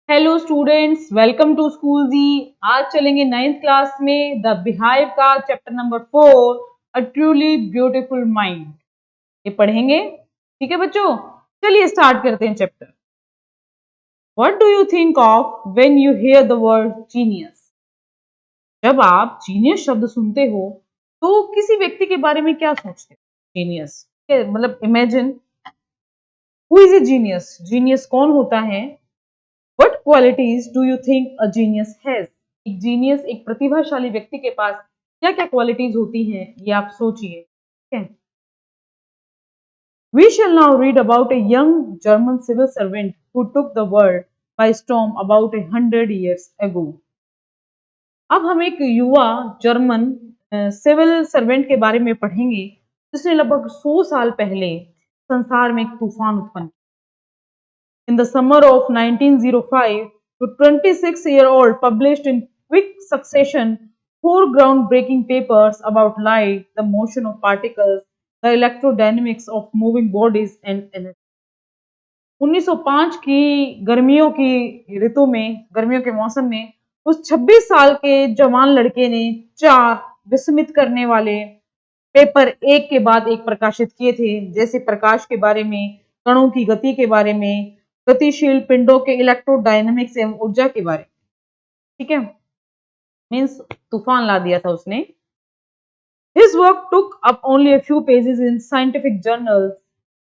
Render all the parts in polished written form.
Hello students, welcome to school जी। आज चलेंगे 9th क्लास में द बिहाइव का chapter number 4, a truly beautiful mind. ये पढ़ेंगे। ठीक है बच्चों, चलिए स्टार्ट करते हैं chapter. What do you think of when you hear the word genius? जब आप जीनियस शब्द सुनते हो तो किसी व्यक्ति के बारे में क्या सोचते हो? जीनियस मतलब imagine who is a genius. Genius कौन होता है? What qualities do you think a genius has? एक जीनियस, एक प्रतिभाशाली व्यक्ति के पास क्या क्या क्वालिटीज होती हैं, ये आप सोचिए। ठीक है। We shall now read about a young German civil servant who took the world by storm about 100 years ago. अब हम एक युवा जर्मन सिविल सर्वेंट के बारे में पढ़ेंगे जिसने लगभग 100 साल पहले संसार में एक तूफान उत्पन्न किया। In the summer of 1905, the 26-year-old published in quick succession four groundbreaking papers about light, the motion of particles, the electrodynamics of moving bodies and energy. 1905 की गर्मियों की ऋतु में, गर्मियों के मौसम में उस 26 साल के जवान लड़के ने 4 विस्मित करने वाले पेपर एक के बाद एक प्रकाशित किए थे, जैसे प्रकाश के बारे में, कणों की गति के बारे में, गतिशील पिंडों के इलेक्ट्रोडायनेमिक्स एवं ऊर्जा के बारे में। ठीक है, मीन्स तूफान ला दिया था उसने। His work took up only a few pages in scientific journals,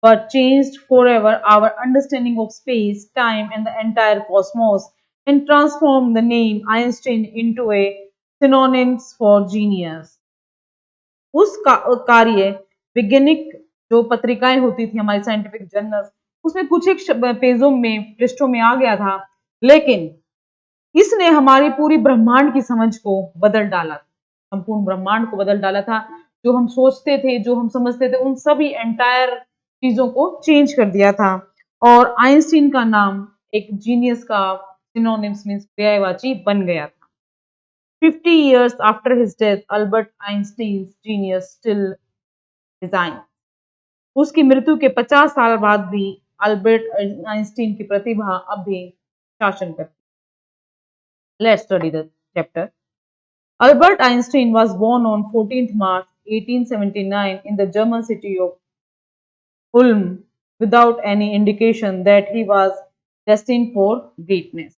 but changed forever our understanding of space, time, and the entire cosmos, and transformed the name Einstein into a synonym for genius. उस कार्य वैज्ञानिक जो पत्रिकाएं होती थी हमारी scientific journals, उसमें कुछ एक पेजों में, पृष्ठों में आ गया था, लेकिन इसने हमारी पूरी ब्रह्मांड की समझ को बदल डाला, संपूर्ण ब्रह्मांड को बदल डाला था। जो हम सोचते थे, जो हम समझते थे, उन सभी एंटायर चीजों को चेंज कर दिया था। और आइंस्टीन का नाम एक जीनियस का सिनोनिम्स मीन्स पर्यायवाची बन गया था। 50 years after his death, Albert Einstein's genius still resides. उसकी मृत्यु के 50 साल बाद भी अल्बर्ट आइंस्टीन की प्रतिभा अब भी शासन करती है। Let's study the chapter. Albert Einstein was born on 14th March 1879 in the German city of Ulm without any indication that he was destined for greatness.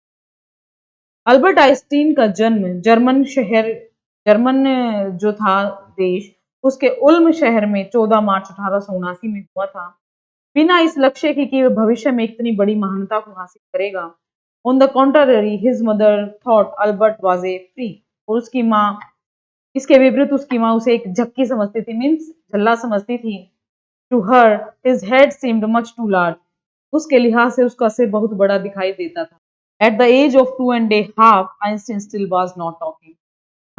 Albert Einstein का जन्म जर्मन जो था देश, उसके उल्म शहर में 14 मार्च 1879 में हुआ था, बिना इस लक्ष्य की कि वह भविष्य में इतनी बड़ी महानता को हासिल करेगा। On the contrary, his mother thought Albert was a freak, और उसकी माँ, इसके विपरीत उसकी माँ उसे एक झक्की समझती थी, मीन्स झल्ला समझती थी। To her his head seemed much too large, उसके लिहाज से उसका सिर बहुत बड़ा दिखाई देता था। At the age of 2.5, Einstein still was not talking.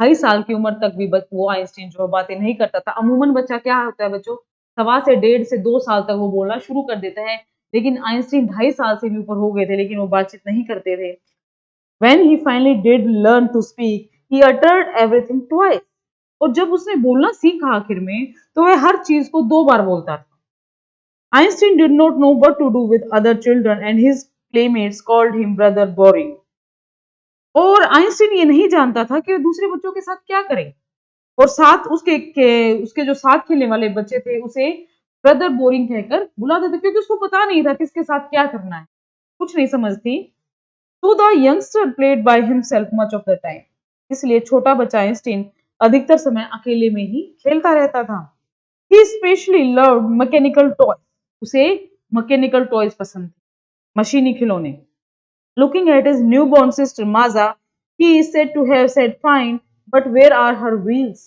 2.5 साल की उम्र तक भी वो आइंस्टीन जो बातें नहीं करता था। अमूमन बच्चा क्या होता है बच्चों, 1.25 से 2 साल तक वो बोलना शुरू कर देता है, लेकिन आइंस्टीन 2.5 साल से भी ऊपर हो गए थे, लेकिन वो बातचीत नहीं करते थे। When he finally did learn to speak, he uttered everything twice. और जब उसने बोलना सीखा आखिर में, तो वह हर चीज को 2 बार बोलता था। Einstein did not know what to do with other children and his playmates called him brother boring. और आइंस्टीन ये नहीं जानता था कि वह दूसरे बच्चों के साथ क्या करे, और साथ उसके जो साथ खेलने वाले बच्चे थे उसे ब्रदर बोरिंग कहकर बुलाते थे, क्योंकि उसको पता नहीं था किसके साथ क्या करना है, कुछ नहीं समझती। So the youngster played by himself much of the time. इसलिए छोटा बच्चा आइंस्टीन अधिकतर समय अकेले में ही खेलता रहता था। He especially loved mechanical toys. उसे मैकेनिकल टॉयज पसंद थे, मशीनी खिलौने। Looking at his newborn sister Maza, he is said to have said, "Fine, but where are her wheels?"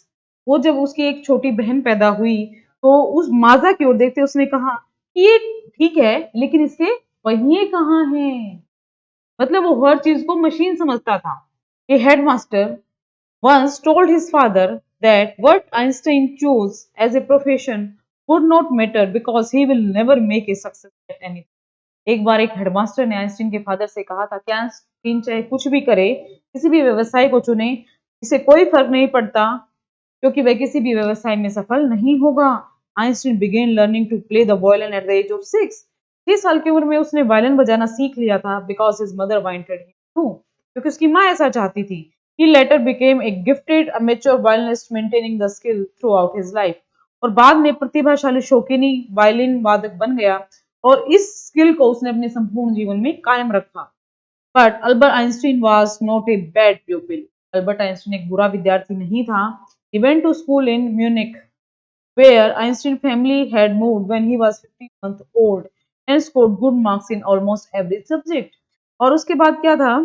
वो जब उसकी एक छोटी बहन पैदा हुई तो उस माजा की ओर देखते उसने कहा कि ये ठीक है, लेकिन इसके पहिए कहाँ हैं? मतलब वो हर चीज को मशीन समझता था। A headmaster once told his father that what Einstein chose as a profession would not matter because he will never make a success at anything. एक बार एक हेडमास्टर ने आइंस्टीन के फादर से कहा था कि आइंस्टीन चाहे कुछ भी करे, किसी भी व्यवसाय को चुने, इसे कोई फर्क नहीं पड़ता, क्योंकि वह किसी भी व्यवसाय में सफल नहीं होगा। Einstein began learning to play the violin at the age of 6. 6 साल की उम्र में उसने वायलिन बजाना सीख लिया था because his mother wanted him to, क्योंकि उसकी माँ ऐसा चाहती थी। He later became a gifted amateur violinist maintaining the skill throughout his life, और बाद में प्रतिभाशाली शौकीनी वायलिन वादक बन गया और इस स्किल को उसने अपने संपूर्ण जीवन में कायम रखा। But Albert Einstein was not a bad pupil. Albert Einstein एक बुरा विद्यार्थी नहीं था। He went to school in Munich, where Einstein family had moved when he was 15 months old and scored good marks in almost every subject. और उसके बाद क्या था,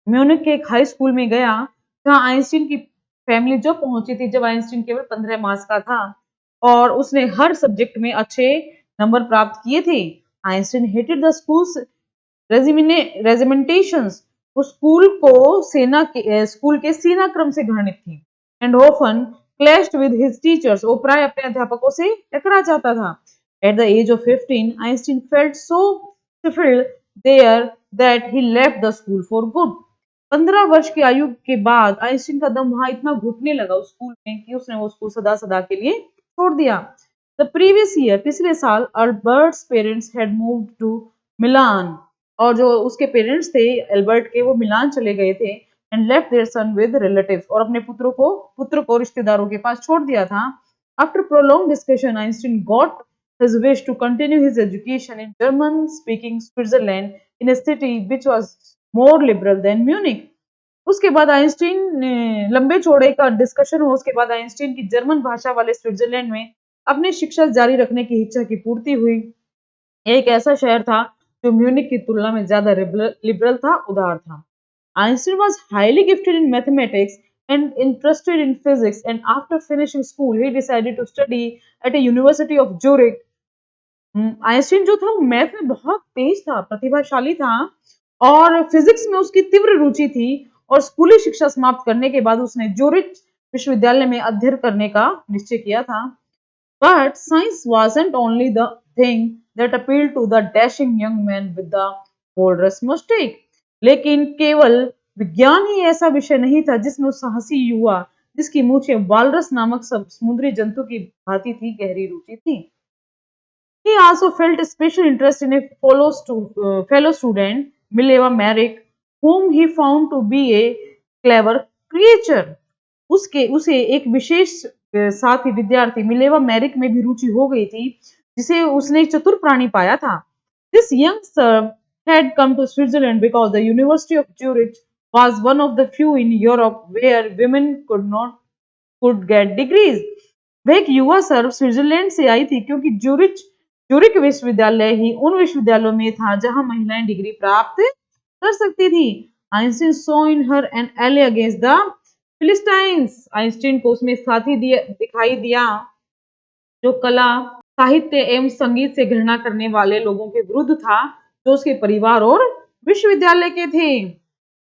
म्यूनिक के एक हाई स्कूल में गया जहां आइंस्टीन की फैमिली जब पहुंची थी जब आइंस्टीन केवल 15 मास का था, और उसने हर सब्जेक्ट में अच्छे नंबर प्राप्त किए थे। Einstein hated the school's regimentations, वो स्कूल के सेना क्रम से घृणित थी। And often clashed with his teachers, वो प्राय अपने अध्यापकों से टकरा जाता था। At the age of 15 Einstein felt so stifled there that he left the school for good. 15 वर्ष की आयु के बाद आइंस्टीन का दम वहां इतना घुटने लगा उस स्कूल में कि उसने वो स्कूल सदा सदा के लिए छोड़ दिया। द प्रीवियस ईयर, पिछले साल, Albert's parents had moved to Milan, और जो उसके पेरेंट्स थे एल्बर्ट के, वो मिलान चले गए थे। And left their son with relatives, और अपने पुत्र को रिश्तेदारों के पास छोड़ दिया था। After prolong discussion Einstein got his wish to continue his education in German speaking Switzerland in a city which was more liberal than Munich. उसके बाद आइंस्टीन ने लंबे चौड़े का डिस्कशन हो, उसके बाद आइंस्टीन की जर्मन भाषा वाले स्विट्जरलैंड में अपनी शिक्षा जारी रखने की इच्छा की पूर्ति हुई। एक ऐसा शहर था जो म्यूनिक की तुलना में ज्यादा लिबरल था, उदार था। Einstein was highly gifted in mathematics and interested in physics, and after finishing school, he decided to study at a University of Zurich. Einstein जो था वो मैथ में बहुत तेज था, प्रतिभाशाली था, और फिजिक्स में उसकी तीव्र रुचि थी। और स्कूली शिक्षा समाप्त करने के बाद उसने ज्यूरिच विश्वविद्यालय में अध्ययन करने का निश्चय किया था। But science wasn't only the thing that appealed to the dashing young man with the walrus mustache. लेकिन केवल विज्ञान ही ऐसा विषय नहीं था जिसमें उस साहसी युवा जिसकी मूछें वालरस नामक समुद्री जंतु की भांति थी, गहरी रुचि थी। He also felt a special interest in a fellow student, Mileva Merrick, whom he found to be a clever creature. उसे एक विशेष साथी विद्यार्थी मिलेवा मैरिक में भी रुचि हो गई थी, जिसे उसने चतुर प्राणी पाया था। This young serf had come to Switzerland because the University of Zurich was one of the few in Europe where women could get degrees. वह एक युवा सर्व स्विट्जरलैंड से आई थी क्योंकि ज्यूरिच विश्वविद्यालय ही उन विश्वविद्यालयों में था जहां महिलाएं डिग्री प्राप्त कर सकती थी। Einstein saw in her an ally against the Philistines, Einstein को उसमें साथी दिखाई दिया जो कला, साहित्य एवं संगीत से घृणा करने वाले लोगों के विरुद्ध था, जो उसके परिवार और विश्वविद्यालय के थे।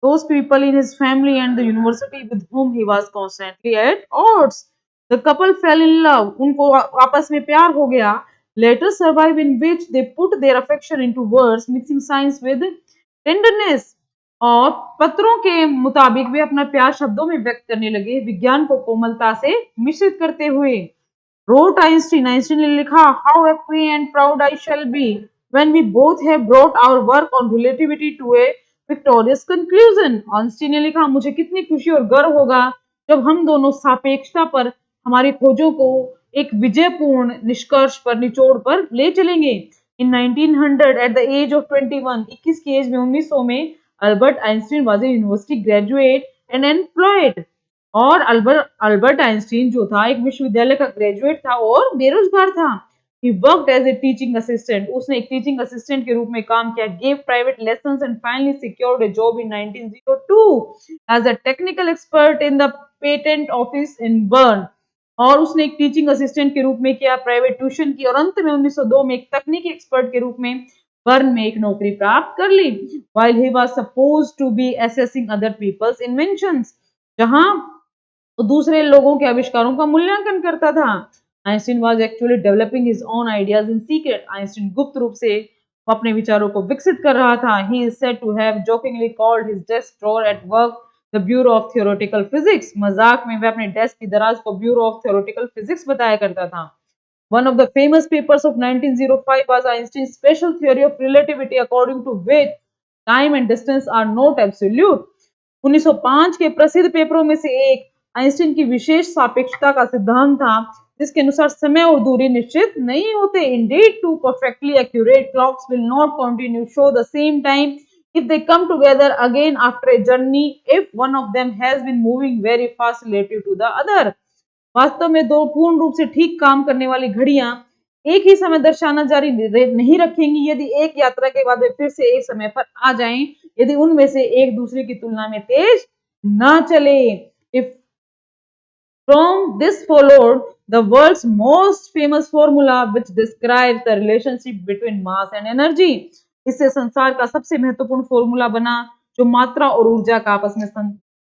Those people in his family and the university with whom he was constantly at odds. The couple fell in love. उनको आपस में प्यार हो गया। Letters survive in which they put their affection into words, mixing science with tenderness. और पत्रों के मुताबिक वे अपना प्यार शब्दों में व्यक्त करने लगे, विज्ञान को कोमलता से मिश्रित करते हुए। Wrote Einstein, आइंस्टीन ने लिखा, How happy and proud I shall be when we both have brought our work on relativity to a victorious conclusion. Einstein ने लिखा, मुझे कितनी खुशी और गर्व होगा जब हम दोनों सापेक्षता पर हमारी खोजों को एक विजयपूर्ण निष्कर्ष पर, निचोड़ पर ले चलेंगे। In 1900, at the age of 21, 21 की एज में 1900 में, Albert Einstein was a university graduate and employed. और अल्बर्ट आइंस्टीन जो था एक विश्वविद्यालय का ग्रेजुएट था और बेरोजगार था। He worked as a teaching assistant. उसने एक टीचिंग असिस्टेंट के रूप में काम किया, gave private lessons and finally secured a job in 1902 as a technical expert in the patent office in Bern. और उसने एक टीचिंग असिस्टेंट के रूप में किया, प्राइवेट ट्यूशन की, और अंत में 1902 में एक तकनीकी एक्सपर्ट के रूप में बर्न में एक नौकरी प्राप्त कर ली। While he was supposed to be assessing other people's inventions, जहां वो दूसरे लोगों के आविष्कारों का मूल्यांकन करता था। Einstein was actually developing his own ideas in secret, Einstein गुप्त रूप से अपने विचारों को विकसित कर रहा था। He is said to have jokingly called his desk drawer at work the bureau of theoretical physics, मजाक में वह अपने डेस्क की दराज को ब्यूरो ऑफ थियोरेटिकल फिजिक्स बताया करता था। One of the famous papers of 1905 was Einstein's special theory of relativity, according to which time and distance are not absolute. 1905 के प्रसिद्ध पेपरों में से एक आइंस्टीन की विशेष सापेक्षता का सिद्धांत था, जिसके अनुसार समय और दूरी निश्चित नहीं होते. Indeed, two perfectly accurate clocks will not continue show the same time if they come together again after a journey if one of them has been moving very fast relative to the other. वास्तव में दो पूर्ण रूप से ठीक काम करने वाली घड़ियां एक ही समय दर्शाना जारी नहीं रखेंगी यदि एक यात्रा के बाद वे फिर से एक समय पर आ जाएं, यदि उनमें से एक दूसरे की तुलना में तेज ना चले. If from this followed the world's most famous formula which describes the relationship between mass and energy. इससे संसार का सबसे महत्वपूर्ण फॉर्मूला बना जो मात्रा और ऊर्जा का आपस में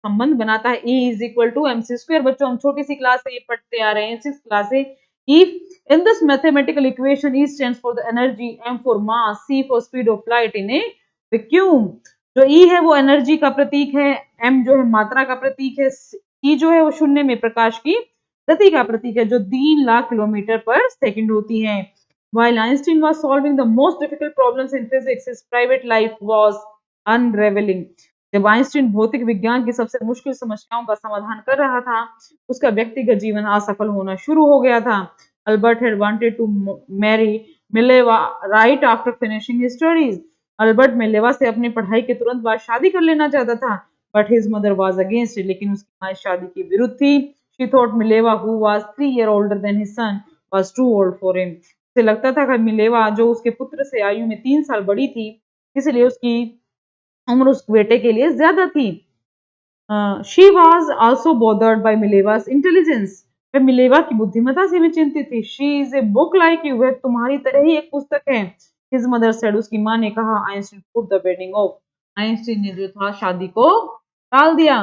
संबंध बनाता है. E is equal to mc square. बच्चों हम छोटी सी क्लास से ये पढ़ते आ रहे हैं, 6th क्लास से. If in this mathematical equation E stands for the energy, M for mass, C for speed of light in a vacuum. जो E है वो एनर्जी का प्रतीक है, M जो है मात्रा का प्रतीक है, E जो है वो शून्य में प्रकाश की गति का प्रतीक है जो 3 लाख किलोमीटर पर सेकंड होती है. While Einstein was solving the most difficult problems in physics, his private life was unraveling. जब आइंस्टीन भौतिक विज्ञान की सबसे मुश्किल समस्याओं का समाधान कर रहा था, उसका व्यक्तिगत जीवन असफल होना शुरू हो गया था. Albert had wanted to marry Mileva right after finishing his studies. Albert Mileva से अपनी पढ़ाई के तुरंत बाद शादी कर लेना चाहता था, but his mother was against it. लेकिन उसकी माँ शादी के विरुद्ध थी. She thought Mileva, who was 3 years older than his son, was too old for him. उसे लगता था कि मिलेवा जो उसके पुत्र से आयु में 3 साल बड़ी थी, इसलिए उसकी उम्र उस बेटे के लिए ज्यादा थी. She was also bothered by Mileva's intelligence. वह मिलेवा की बुद्धिमत्ता से भी चिंतित थी. She is a book like you. वह तुम्हारी तरह ही एक पुस्तक है. His mother said. उसकी माँ ने कहा. Einstein put the wedding off. Einstein ने जो था शादी को टाल दिया.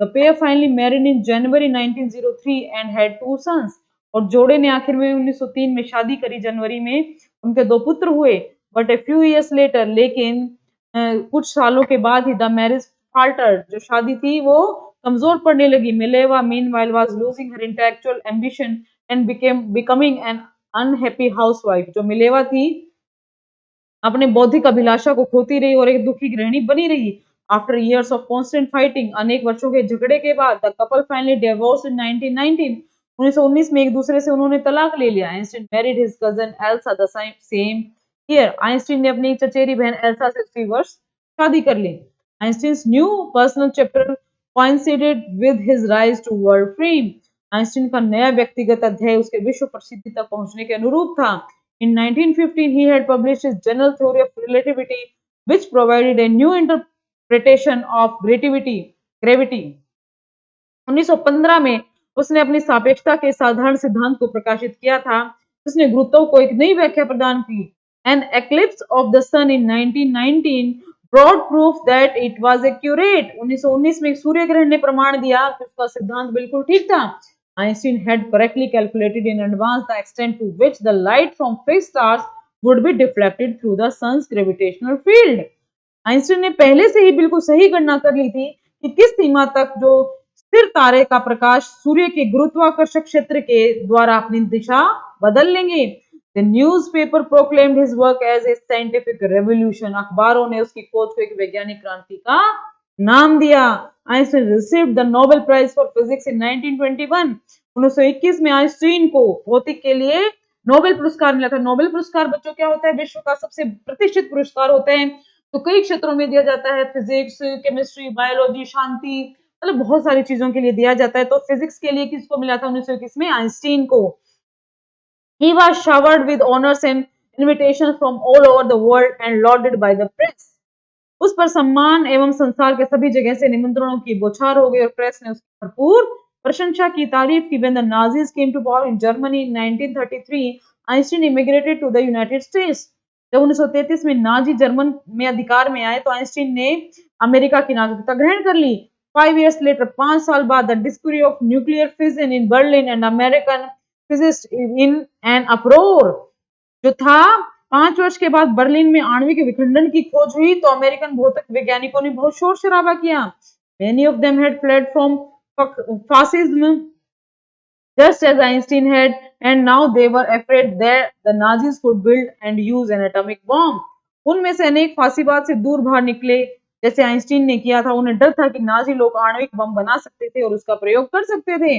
The pair finally married in January 1903 and had 2 sons. और जोड़े ने आखिर में 1903 में शादी करी जनवरी में. उनके 2 पुत्र हुए. But a few years later, लेकिन कुछ सालों के बाद ही the marriage faltered. जो शादी थी वो कमजोर पड़ने लगी. Mileva meanwhile was losing her intellectual ambition and becoming an unhappy housewife. जो मिलेवा थी अपने बौद्धिक अभिलाषा को खोती रही और एक दुखी गृहिणी बनी रही. After years of constant fighting, अनेक वर्षों के झगड़े के बाद the couple finally divorced in 1919. 1919 में एक दूसरे से उन्होंने तलाक ले लिया. Einstein married his cousin Elsa the same year. Einstein ने अपनी चचेरी बहन एल्सा से उसी वर्ष शादी कर ली. Einstein's new personal chapter coincided with his rise to world fame. Einstein का नया व्यक्तिगत अध्याय उसके विश्व प्रसिद्धि तक पहुंचने के अनुरूप था. In 1915, he had published his general theory of relativity, which provided a new interpretation of gravity. 1915 में उसने अपनी सापेक्षता के साधारण सिद्धांत को प्रकाशित किया था, जिसने गुरुत्व को एक नई व्याख्या प्रदान की. An eclipse of the sun in 1919 brought proof that it was accurate. 1919 में सूर्य ग्रहण ने प्रमाण दिया कि उसका सिद्धांत बिल्कुल ठीक था. Einstein had correctly calculated in advance the extent to which the light from fixed stars would be deflected through the sun's gravitational field. Einstein ने पहले से ही बिल्कुल सही गणना कर ली थी कि किस सीमा तक जो स्थिर तारे का प्रकाश सूर्य के गुरुत्वाकर्षण क्षेत्र के द्वारा अपनी दिशा बदल लेंगे. The newspaper proclaimed his work as a scientific revolution. अखबारों ने उसकी खोज को एक वैज्ञानिक क्रांति का नाम दिया. Einstein received the Nobel Prize for Physics in 1921. 1921 में आइंस्टीन को भौतिक के लिए नोबेल पुरस्कार मिला था. नोबेल पुरस्कार बच्चों क्या होता है? विश्व का सबसे प्रतिष्ठित पुरस्कार होते हैं. तो कई क्षेत्रों में दिया जाता है. फिजिक्स, केमिस्ट्री, बायोलॉजी, शांति, मतलब बहुत सारी चीजों के लिए दिया जाता है. तो फिजिक्स के लिए किसको मिला था 1921 में? आइंस्टीन को. He was showered with honors and invitations from all over the world and lauded by the press. उस पर सम्मान एवं संसार के सभी जगह से निमंत्रणों की बौछार हो गई और प्रेस ने उसकी भरपूर प्रशंसा की, तारीफ की. When the Nazis came to power in Germany in 1933, Einstein immigrated to the United States. जब 1933 में नाजी जर्मन में अधिकार में आए तो आइंस्टीन ने अमेरिका की नागरिकता ग्रहण कर ली. 5 years later, 5 साल बाद, the discovery of nuclear fission in Berlin and American physicists in an uproar. जो था 5 वर्ष के बाद बर्लिन में आणविक विखंडन की खोज हुई तो अमेरिकन भौतिक वैज्ञानिकों ने बहुत शोर शराबा किया. Many of them had fled from fascism just as Einstein had, and now they were afraid that the Nazis could build and use an atomic bomb. उनमें से अनेक फांसीबाद से दूर बाहर निकले, जैसे आइंस्टीन ने किया था। उन्हें डर था कि नाजी लोग आणविक बम बना सकते थे और उसका प्रयोग कर सकते थे।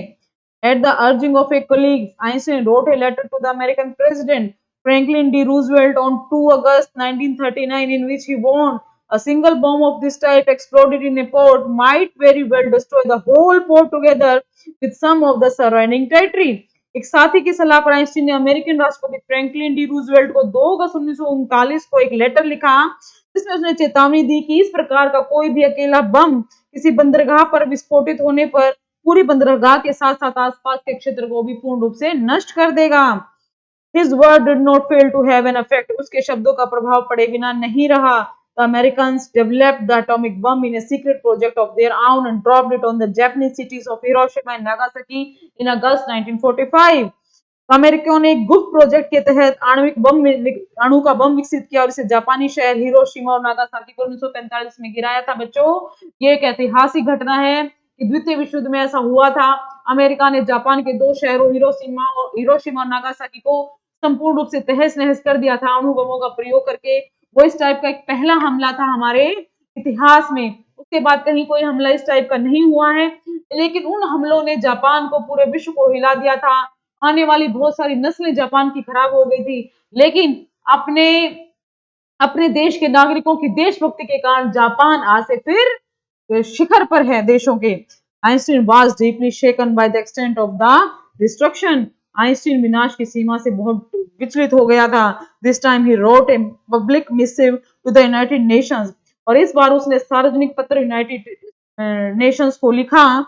At the urging of a colleague, Einstein wrote a letter to the American president Franklin D. Roosevelt on 2 August 1939 in which he warned a single bomb of this type exploded in a port might very well destroy the whole port together with some of the surrounding territory. एक साथी की सलाह पर Einstein ने American राष्ट्रपति Franklin D Roosevelt को 2 अगस्त 1939 को एक लेटर लिखा, जिसमें उसने चेतावनी दी कि इस प्रकार का कोई भी अकेला बम किसी बंदरगाह पर विस्फोटित होने पर पूरी बंदरगाह के साथ साथ आसपास के क्षेत्र को भी पूर्ण रूप से नष्ट कर देगा। His word did not fail to have an effect. उसके शब्दों का प्रभाव पड़े बिना नहीं रहा। The Americans developed the atomic bomb in a secret project of their own and dropped it on the Japanese cities of Hiroshima and Nagasaki in August 1945. अमेरिकियों ने एक गुप्त प्रोजेक्ट के तहत अणु का बम विकसित किया और इसे जापानी शहर हिरोशिमा और नागासाकी को 1945 में गिराया था। बच्चों, ये एक ऐतिहासिक घटना है कि द्वितीय विश्व युद्ध में ऐसा हुआ था। अमेरिका ने जापान के 2 शहरों हिरोशिमा और नागासाकी को संपूर्ण रूप से तहस नहस कर दिया था अणु बमों का प्रयोग करके। वो इस टाइप का एक पहला हमला था हमारे इतिहास में। उसके बाद कहीं कोई हमला इस टाइप का नहीं हुआ है, लेकिन उन हमलों ने जापान को, पूरे विश्व को हिला दिया था। आने वाली बहुत सारी नस्लें जापान की खराब हो गई थी, लेकिन अपने अपने देश के नागरिकों की देशभक्ति के कारण जापान आज से फिर शिखर पर है देशों के। Einstein was deeply shaken by the extent of the destruction. Einstein विनाश की सीमा से बहुत विचलित हो गया था। This time he wrote a public missive to the United Nations, और इस बार उसने सार्वजनिक पत्र यूनाइटेड नेशंस को लिखा।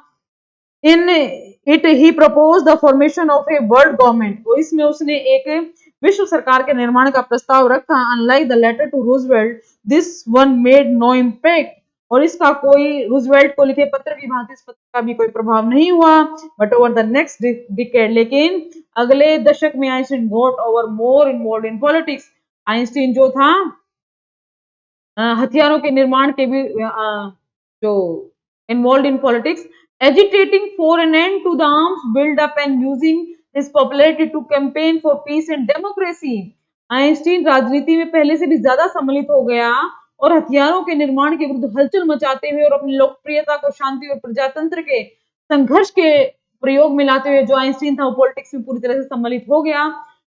In it he propose the formation of a world government, तो इसमें उसने एक विश्व सरकार के निर्माण का प्रस्ताव रखा। Unlike the letter to Roosevelt, this one made no impact, और इसका कोई रूजवेल्ट को लिखे पत्र की भांति इस पत्र का भी कोई प्रभाव नहीं हुआ। But over the next decade, लेकिन अगले दशक में Einstein got over more involved in politics. Einstein जो था हथियारों के निर्माण के भी जो involved in politics, agitating for an end to the arms build-up and using his popularity to campaign for peace and democracy. Einstein राजनीति में पहले से भी ज्यादा सम्मिलित हो गया और हथियारों के निर्माण के विरुद्ध हलचल मचाते हुए और अपनी लोकप्रियता को शांति और प्रजातंत्र के संघर्ष के प्रयोग में लाते हुए जो आइंस्टीन था वो पॉलिटिक्स में पूरी तरह से सम्मिलित हो गया।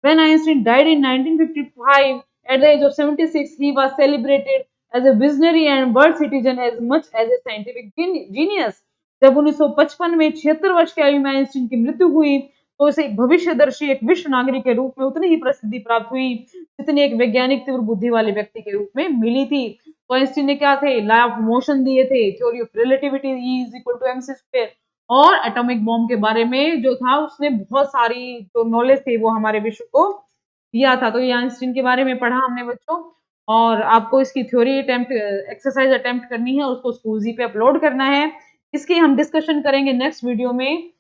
When Einstein died in 1955 at the age of 76, he was celebrated as a visionary and world citizen as much as a scientific genius. जब 1955 में 76 वर्ष की आयु में आइंस्टीन की मृत्यु हुई, तो उसे एक भविष्यदर्शी, एक विश्व नागरिक के रूप में उतनी ही प्रसिद्धि प्राप्त हुई जितनी एक वैज्ञानिक तीव्र बुद्धि वाले व्यक्ति के रूप में मिली थी। तो आइंस्टीन ने क्या थे, लॉ ऑफ मोशन दिए थे, theory of relativity E is equal to mc square, और एटॉमिक बॉम्ब के बारे में जो था उसने बहुत सारी जो नॉलेज थी वो हमारे विश्व को दिया था। तो ये आइंस्टीन के बारे में पढ़ा हमने बच्चों, और आपको इसकी थ्योरी अटेम्प्ट एक्सरसाइज अटेम्प्ट करनी है, उसको स्कूल जी पे अपलोड करना है। इसकी हम डिस्कशन करेंगे नेक्स्ट वीडियो में